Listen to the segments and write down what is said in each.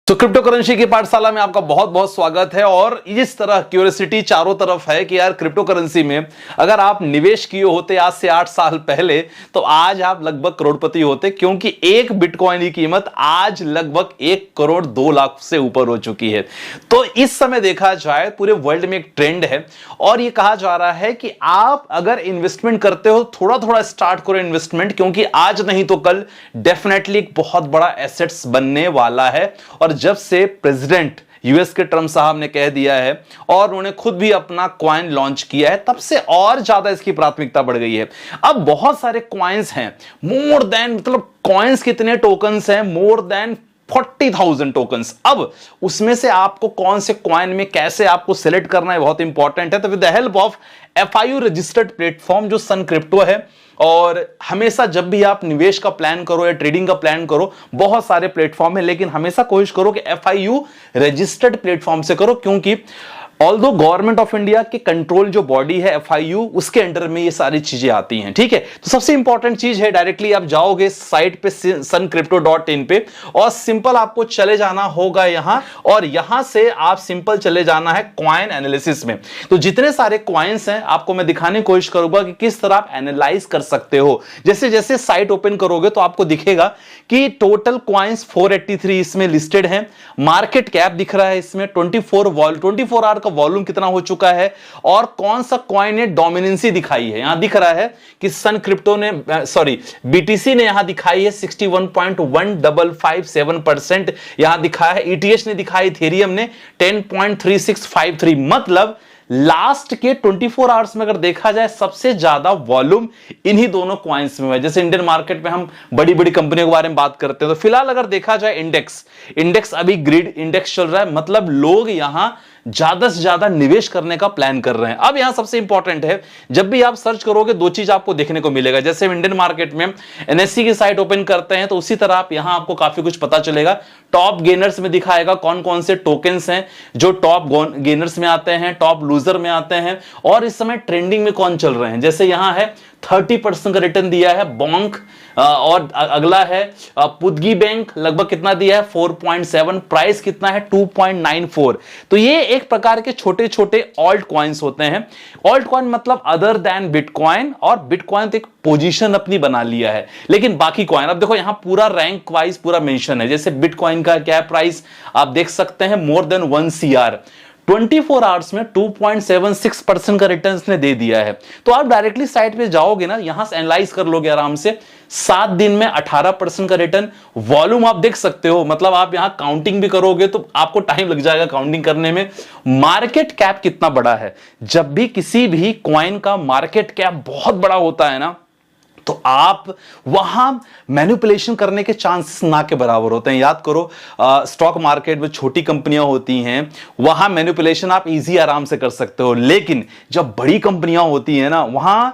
तो crypto currency की पाठशाला में आपका बहुत बहुत स्वागत है। और इस तरह क्यूरियोसिटी चारों तरफ है कि यार क्रिप्टो करेंसी में अगर आप निवेश किए होते आज से 8 साल पहले तो आज आप लगभग करोड़पति होते, क्योंकि एक बिटकॉइन की कीमत आज लगभग 1 करोड़ 2 लाख से ऊपर हो चुकी है। तो इस समय देखा जाए पूरे वर्ल्ड में एक ट्रेंड है और यह कहा जा रहा है कि आप अगर इन्वेस्टमेंट करते हो थोड़ा थोड़ा स्टार्ट करो इन्वेस्टमेंट, क्योंकि आज नहीं तो कल डेफिनेटली एक बहुत बड़ा एसेट्स बनने वाला है। और जब से प्रेसिडेंट यूएस के ट्रम्प साहब ने कह दिया है और उन्होंने खुद भी अपना कॉइन लॉन्च किया है, तब से और ज्यादा इसकी प्राथमिकता बढ़ गई है। अब बहुत सारे कॉइन्स हैं, मोर देन मतलब कॉइन्स कितने टोकन्स हैं, मोर देन 40,000 टोकन्स। अब उसमें से आपको कौन से कॉइन में कैसे आपको सिलेक्ट करना है बहुत इंपॉर्टेंट है। तो with the help of FIU registered platform जो सन क्रिप्टो है, और हमेशा जब भी आप निवेश का प्लान करो या ट्रेडिंग का प्लान करो, बहुत सारे प्लेटफॉर्म है, लेकिन हमेशा कोशिश करो कि FIU रजिस्टर्ड प्लेटफॉर्म से करो, क्योंकि ऑल्दो गवर्नमेंट ऑफ इंडिया की कंट्रोल जो बॉडी है FIU, उसके अंडर में ये सारी चीजें आती हैं। ठीक है, तो सबसे इंपॉर्टेंट चीज है डायरेक्टली आप जाओगे साइट पे suncrypto.in पे और सिंपल आपको चले जाना होगा यहां, और यहां से आप सिंपल चले जाना है कॉइन एनालिसिस में। तो जितने सारे कॉइन्स हैं आपको मैं दिखाने की कोशिश करूंगा कि किस तरह आप एनालाइज कर सकते हो। जैसे जैसे साइट ओपन करोगे तो आपको दिखेगा कि टोटल कॉइन्स 483 इसमें लिस्टेड हैं। मार्केट कैप दिख रहा है इसमें 24 आवर का वॉल्यूम कितना हो चुका है, और कौन सा कॉइन ने डोमिनेंसी दिखाई है। यहां दिख रहा है कि सन क्रिप्टो ने BTC ने यहां दिखाई है 61.1557%, यहां दिखाया है ETH ने दिखाई, इथेरियम ने 10.3653। मतलब लास्ट के 24 आवर्स में अगर देखा जाए सबसे ज्यादा वॉल्यूम इन्हीं दोनों कॉइन्स में है। जैसे इंडियन मार्केट में हम बड़ी बड़ी कंपनियों के बारे में बात करते हैं, तो फिलहाल अगर देखा जाए इंडेक्स अभी ग्रिड इंडेक्स चल रहा है, मतलब लोग यहां ज्यादा से ज्यादा निवेश करने का प्लान कर रहे हैं। अब यहां सबसे इंपॉर्टेंट है, जब भी आप सर्च करोगे दो चीज आपको देखने को मिलेगा। जैसे इंडियन मार्केट में NSE की साइट ओपन करते हैं तो उसी तरह आप यहां आपको काफी कुछ पता चलेगा। टॉप गेनर्स में दिखाएगा कौन कौन से टोकन्स हैं जो टॉप गेनर्स में आते हैं, टॉप लूजर में आते हैं, और इस समय ट्रेंडिंग में कौन चल रहे हैं। जैसे यहां है 30% का रिटर्न दिया है बॉन्क, और अगला है पुदगी बैंक, लगभग कितना दिया है 4.7, प्राइस कितना है 2.94। तो ये एक प्रकार के छोटे छोटे ऑल्ट कॉइन्स होते हैं। ऑल्ट कॉइन मतलब अदर देन बिटकॉइन, और बिटकॉइन तो एक पोजीशन अपनी बना लिया है, लेकिन बाकी कॉइन अब देखो यहां पूरा रैंक वाइज पूरा मेंशन है। जैसे बिटकॉइन का क्या प्राइस आप देख सकते हैं, मोर देन 1 CR, 24 आवर्स में 2.76% का रिटर्न ने दे दिया है। तो आप डायरेक्टली साइट पे जाओगे ना, यहां से एनालाइज कर लोगे आराम से। 7 दिन में 18% का रिटर्न, वॉल्यूम आप देख सकते हो, मतलब आप यहां काउंटिंग भी करोगे तो आपको टाइम लग जाएगा काउंटिंग करने में। मार्केट कैप कितना बड़ा है, जब भी किसी भी कॉइन का मार्केट कैप बहुत बड़ा होता है ना, तो आप वहां मैनिपुलेशन करने के चांसेस ना के बराबर होते हैं। याद करो स्टॉक मार्केट में छोटी कंपनियां होती हैं, वहां मैनिपुलेशन आप इजी आराम से कर सकते हो, लेकिन जब बड़ी कंपनियां होती हैं ना, वहां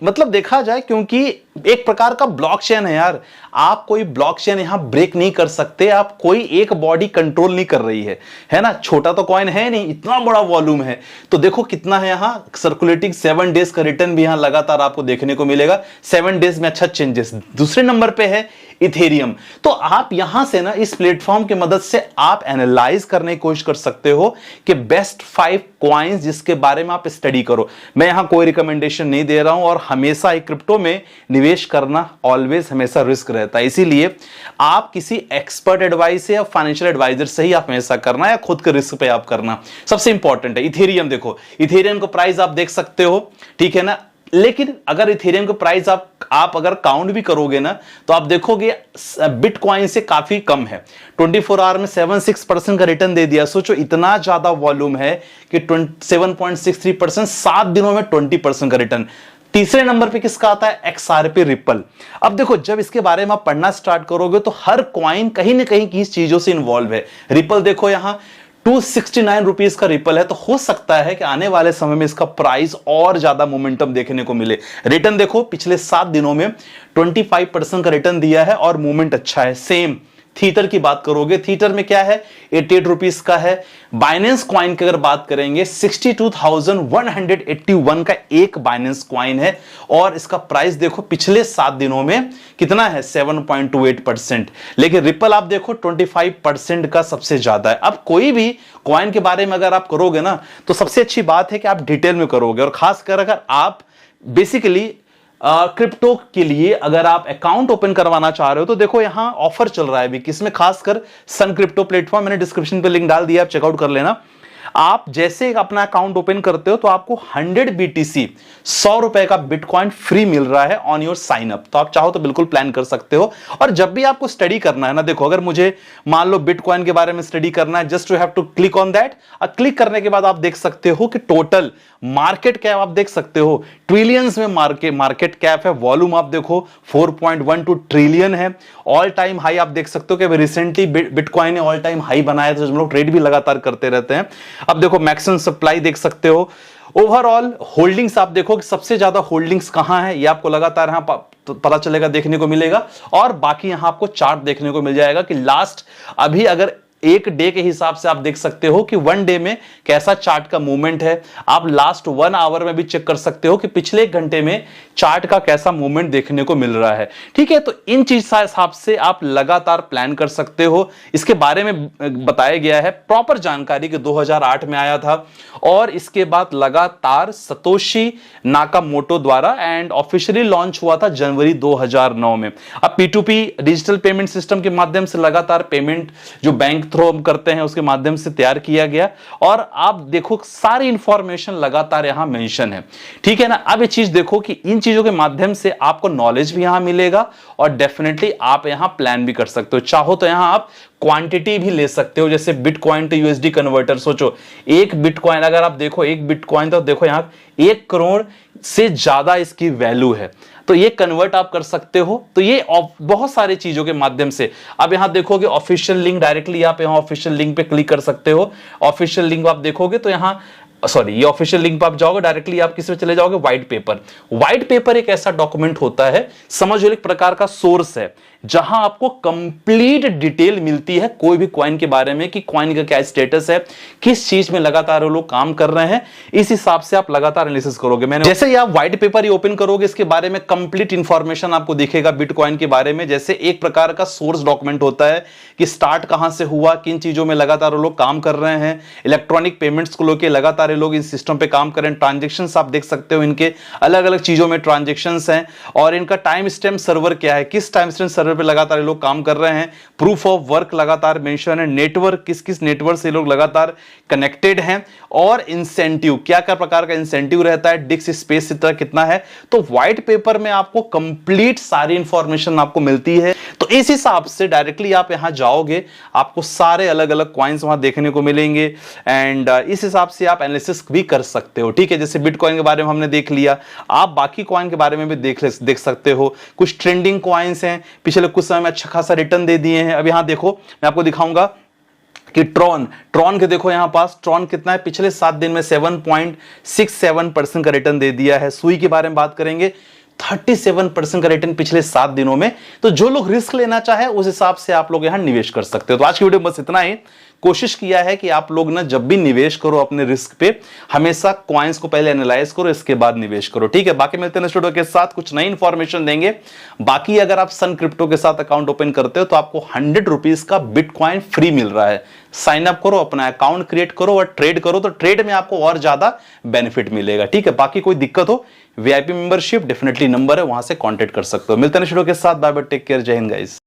मतलब देखा जाए, क्योंकि एक प्रकार का ब्लॉकचेन है यार, आप कोई ब्लॉकचेन यहां ब्रेक नहीं कर सकते, आप कोई एक बॉडी कंट्रोल नहीं कर रही है ना। छोटा तो कॉइन है नहीं, इतना बड़ा वॉल्यूम है। तो देखो कितना है यहां सर्कुलेटिंग, 7 डेज का रिटर्न भी यहां लगातार आपको देखने को मिलेगा। 7 डेज में अच्छा चेंजेस। दूसरे नंबर पे है इथेरियम। तो आप यहां से ना इस प्लेटफॉर्म की मदद से आप एनालाइज करने की कोशिश कर सकते हो कि बेस्ट 5 कॉइन्स जिसके बारे में आप स्टडी करो। मैं यहां कोई रिकमेंडेशन नहीं दे रहा हूं, और हमेशा एक क्रिप्टो में निवेश करना ऑलवेज हमेशा रिस्क रहता है, इसीलिए आप किसी एक्सपर्ट एडवाइस या फाइनेंशियल एडवाइजर से ही आप हमेशा करना, या खुद के रिस्क पे आप करना सबसे इंपॉर्टेंट है। इथेरियम देखो, इथेरियम का प्राइस आप देख सकते हो, ठीक है ना। लेकिन अगर इथेरियम का प्राइस आप अगर काउंट भी करोगे ना, तो आप देखोगे बिटकॉइन से काफी कम है। 24 आवर में 76% का रिटर्न दे दिया। सोचो इतना ज्यादा वॉल्यूम है कि 7.63%, 7 दिनों में 20% का रिटर्न। तीसरे नंबर पे किसका आता है, XRP रिपल। अब देखो जब इसके बारे में आप पढ़ना स्टार्ट करोगे तो हर कॉइन कहीं ना कहीं की चीजों से इन्वॉल्व है। रिपल देखो यहां 269 रुपीज का रिपल है, तो हो सकता है कि आने वाले समय में इसका प्राइस और ज्यादा मोमेंटम देखने को मिले। रिटर्न देखो पिछले 7 दिनों में 25% का रिटर्न दिया है और मूवमेंट अच्छा है। सेम थीटर की बात करोगे, थीटर में क्या है 88 रुपीस का है। बाइनेंस कॉइन की अगर बात करेंगे 62,181 का एक बाइनेंस कॉइन है और इसका प्राइस देखो पिछले 7 दिनों में कितना है 7.28%। लेकिन रिपल आप देखो 25% का सबसे ज्यादा है। अब कोई भी कॉइन के बारे में अगर आप करोगे ना तो सबसे अच्छी बात है कि आप डिटेल में करोगे, और खासकर अगर आप बेसिकली क्रिप्टो के लिए अगर आप अकाउंट ओपन करवाना चाह रहे हो तो देखो यहां ऑफर चल रहा है अभी किसमें, खासकर सन क्रिप्टो प्लेटफॉर्म, मैंने डिस्क्रिप्शन पे लिंक डाल दिया, आप चेकआउट कर लेना। आप जैसे अपना अकाउंट ओपन करते हो तो आपको 100 BTC 100 रुपए का बिटकॉइन फ्री मिल रहा है ऑन योर साइन अप। तो आप चाहो तो बिल्कुल प्लान कर सकते हो। और जब भी आपको स्टडी करना है ना, देखो अगर मुझे मान लो बिटकॉइन के बारे में स्टडी करना है, just you have to click on that. Click करने के बाद आप देख सकते हो कि टोटल मार्केट कैप आप देख सकते हो ट्रिलियंस में मार्केट कैप है। वॉल्यूम आप देखो 4.12 ट्रिलियन है। ऑल टाइम हाई आप देख सकते हो कि रिसेंटली बिटकॉइन ने ऑल टाइम हाई बनाया था, हम लोग ट्रेड भी लगातार करते रहते हैं। अब देखो मैक्सिमम सप्लाई देख सकते हो। ओवरऑल होल्डिंग्स आप देखो कि सबसे ज्यादा होल्डिंग्स कहां है, ये आपको लगातार यहां पता चलेगा, देखने को मिलेगा। और बाकी यहां आपको चार्ट देखने को मिल जाएगा कि लास्ट अभी अगर एक डे के हिसाब से आप देख सकते हो कि 1 डे में कैसा चार्ट का मूवमेंट है। आप लास्ट 1 आवर में भी चेक कर सकते हो कि पिछले 1 घंटे में चार्ट का कैसा मूवमेंट देखने को मिल रहा है। ठीक है, तो इन चीज के हिसाब से आप लगातार प्लान कर सकते हो। इसके बारे में बताया गया है प्रॉपर जानकारी कि 2008 में आया था और इसके बाद लगातार सतोशी नाकामोटो द्वारा एंड ऑफिशियली लॉन्च हुआ था जनवरी 2009 में। अब P2P डिजिटल पेमेंट सिस्टम के माध्यम से लगातार पेमेंट जो बैंक थ्रू हम करते हैं उसके माध्यम से तैयार किया गया। और आप देखो सारी इंफॉर्मेशन लगातार यहां मेंशन है। ठीक है ना। अब ये चीज देखो कि इन चीजों के माध्यम से आपको नॉलेज भी यहां मिलेगा और डेफिनेटली आप यहां प्लान भी कर सकते हो। चाहो तो यहां आप क्वांटिटी भी ले सकते हो, जैसे बिटकॉइन टू यूएसडी कन्वर्टर। सोचो एक बिटकॉइन अगर आप देखो, एक बिटकॉइन तो देखो यहां 1 करोड़ से ज्यादा इसकी वैल्यू है, तो ये कन्वर्ट आप कर सकते हो। तो ये बहुत सारी चीजों के माध्यम से अब यहां देखोगे ऑफिशियल लिंक, डायरेक्टली आप यहां ऑफिशियल लिंक पे क्लिक कर सकते हो। ऑफिशियल लिंक आप देखोगे तो यहां ये ऑफिशियल लिंक पर आप जाओगे, डायरेक्टली आप किस पे चले जाओगे, व्हाइट पेपर। व्हाइट पेपर एक ऐसा डॉक्यूमेंट होता है, समझ लो एक प्रकार का सोर्स है जहां आपको कंप्लीट डिटेल मिलती है कोई भी कॉइन के बारे में कि कॉइन का क्या स्टेटस है, किस चीज में लगातार लोग काम कर रहे हैं। इस हिसाब से आप लगातार एनालिसिस करोगे। मैंने जैसे ही आप व्हाइट पेपर ही ओपन करोगे इसके बारे में कंप्लीट इंफॉर्मेशन आपको दिखेगा बिटकॉइन के बारे में। जैसे एक प्रकार का सोर्स डॉक्यूमेंट होता है कि स्टार्ट कहां से हुआ, किन चीजों में लगातार लोग काम कर रहे हैं, इलेक्ट्रॉनिक पेमेंट्स को लेकर लगातार लोग इस सिस्टम पे काम करें। ट्रांजैक्शंस आप देख सकते हो, इनके अलग अलग चीजों में ट्रांजैक्शंस हैं और इनका टाइम स्टैम्प सर्वर क्या है, किस टाइम स्टैम्प सर्वर पे लगातार लोग काम कर रहे हैं। प्रूफ ऑफ वर्क लगातार मेंशन है, नेटवर्क किस किस नेटवर्क से लोग लगातार कनेक्टेड हैं और इंसेंटिव क्या क्या प्रकार का इंसेंटिव रहता है, डिस्क स्पेस इतना कितना है। तो व्हाइट पेपर में आपको कंप्लीट सारी इंफॉर्मेशन आपको मिलती है। तो इस हिसाब से डायरेक्टली आप यहां जाओगे, आपको सारे अलग अलग कॉइन्स वहां देखने को मिलेंगे एंड इस हिसाब से आप एनालिसिस भी कर सकते हो। ठीक है, जैसे बिटकॉइन के बारे में हमने देख लिया, आप बाकी कॉइन के बारे में भी देख सकते हो। कुछ ट्रेंडिंग कॉइन्स हैं, पिछले कुछ समय में अच्छा खासा रिटर्न दे दिए हैं। अब यहां देखो मैं आपको दिखाऊंगा कि ट्रॉन के देखो यहां पास ट्रॉन कितना है, पिछले 7 दिन में 7.67% का रिटर्न दे दिया है। सुई के बारे में बात करेंगे 37% का रिटर्न पिछले 7 दिनों में। तो जो लोग रिस्क लेना चाहे उस हिसाब से आप लोग यहां निवेश कर सकते हो। तो आज की वीडियो में बस इतना ही। कोशिश किया है कि आप लोग ना जब भी निवेश करो अपने रिस्क पे हमेशा कॉइन्स को पहले एनालाइज करो, इसके बाद निवेश करो। ठीक है, बाकी मिलते हैं नेक्स्ट वीडियो के साथ, कुछ नई इंफॉर्मेशन देंगे। बाकी अगर आप सन क्रिप्टो के साथ अकाउंट ओपन करते हो तो आपको 100 रुपीज का बिटकॉइन फ्री मिल रहा है। साइन अप करो, अपना अकाउंट क्रिएट करो और ट्रेड करो, तो ट्रेड में आपको और ज्यादा बेनिफिट मिलेगा। ठीक है, बाकी कोई दिक्कत हो VIP मेंबरशिप डेफिनेटली नंबर है, वहां से कांटेक्ट कर सकते हो। मिलते हैं नेक्स्ट वीडियो के साथ, बाय बाय, टेक केयर, जय हिंद गाइस।